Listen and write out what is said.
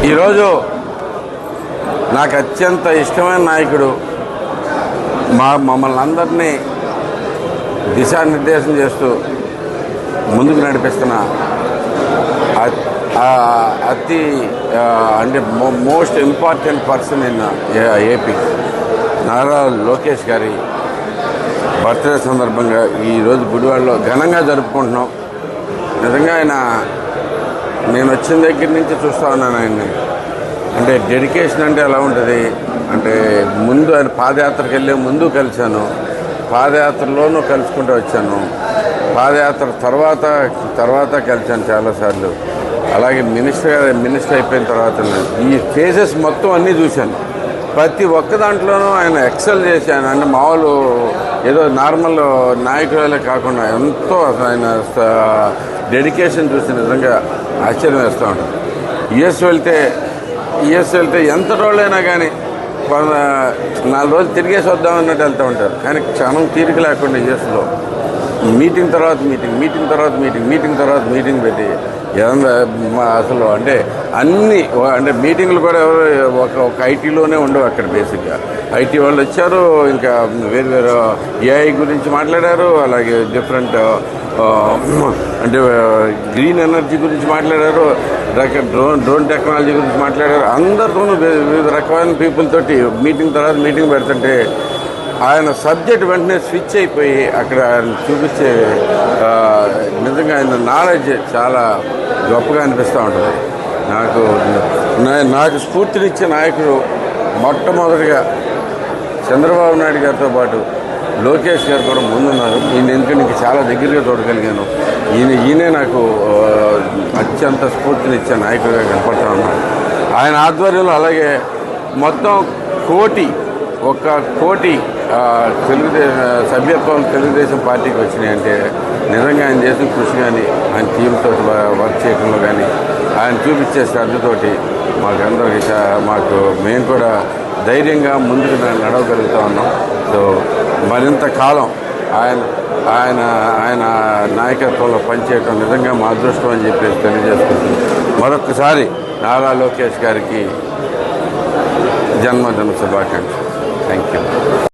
ఈరోజు నాకు అత్యంత ఇష్టమైన నాయకుడు మమ్మల్ని అందరినీ దిశానిర్దేశం చేస్తూ ముందుకు నడిపిస్తున్న అతి అంటే most important person in AP Nara Lokesh గారి బర్త్డే సందర్భంగా ఈరోజు గుడివాడలో ఘనంగా జరుపుకుంటున్నాం. నిజంగా నేను వచ్చిన దగ్గర నుంచి చూస్తూ ఉన్నాను ఆయన్ని. అంటే డెడికేషన్ అంటే ఎలా ఉంటుంది అంటే ముందు ఆయన పాదయాత్రకు వెళ్ళే ముందు కలిశాను, పాదయాత్రలోనూ కలుసుకుంటూ వచ్చాను, పాదయాత్ర తర్వాత కలిశాను చాలాసార్లు. అలాగే మినిస్టర్ అయిపోయిన తర్వాత ఈ ఫేజెస్ మొత్తం అన్నీ చూశాను. ప్రతి ఒక్క దాంట్లోనూ ఆయన ఎక్సెల్ చేశాను. అంటే మామూలు ఏదో నార్మల్ నాయకులే కాకుండా ఎంతో ఆయన డెడికేషన్ చూసి నిజంగా ఆశ్చర్యం వేస్తూ ఉంటుంది. యుఎస్ వెళ్తే ఎంత రోజులైనా కానీ 4 రోజులు తిరిగేసి వద్దామన్నట్టు వెళ్తూ ఉంటారు. కానీ క్షణం తీరిక లేకుండా యుఎస్లో మీటింగ్ తర్వాత మీటింగ్ పెట్టి అసలు అంటే అన్నీ అంటే మీటింగ్లు కూడా ఒక ఐటీలోనే ఉండవు అక్కడ. బేసిక్గా ఐటీ వాళ్ళు వచ్చారు, ఇంకా వేరు ఏఐ గురించి మాట్లాడారు, అలాగే డిఫరెంట్ అంటే గ్రీన్ ఎనర్జీ గురించి మాట్లాడారు, డ్రోన్ టెక్నాలజీ గురించి మాట్లాడారు. అందరితోనూ వివిధ రకమైన పీపుల్ తోటి మీటింగ్ పెడుతుంటే ఆయన సబ్జెక్ట్ వెంటనే స్విచ్ అయిపోయి అక్కడ ఆయన చూపించే నిజంగా ఆయన నాలెడ్జ్ చాలా గొప్పగా అనిపిస్తూ ఉంటుంది. నాకు స్ఫూర్తినిచ్చే నాయకుడు మొట్టమొదటిగా చంద్రబాబు నాయుడు గారితో పాటు లోకేష్ గారు కూడా ముందున్నారు. ఎందుకంటే ఇంక చాలా దగ్గరగా చూడగలిగాను. ఈయనే నాకు అత్యంత స్ఫూర్తినిచ్చే నాయకుడిగా కనపడతా ఉన్నాను. ఆయన ఆధ్వర్యంలో అలాగే మొత్తం 1 కోటి సభ్యత్వం తెలుగుదేశం పార్టీకి వచ్చినాయంటే నిజంగా ఆయన చేసిన కృషి కానీ, ఆయన టీంతో వర్క్ చేయడంలో కానీ, ఆయన చూపించే శ్రద్ధతోటి మేము కూడా ధైర్యంగా ముందుకు నడవగలుగుతూ ఉన్నాం. సో మరింత కాలం ఆయన నాయకత్వంలో పనిచేయటం నిజంగా మా అదృష్టం అని చెప్పేసి తెలియజేసుకుంటున్నాం. మరొకసారి నారా లోకేష్ గారికి జన్మదిన శుభాకాంక్షలు. Thank you.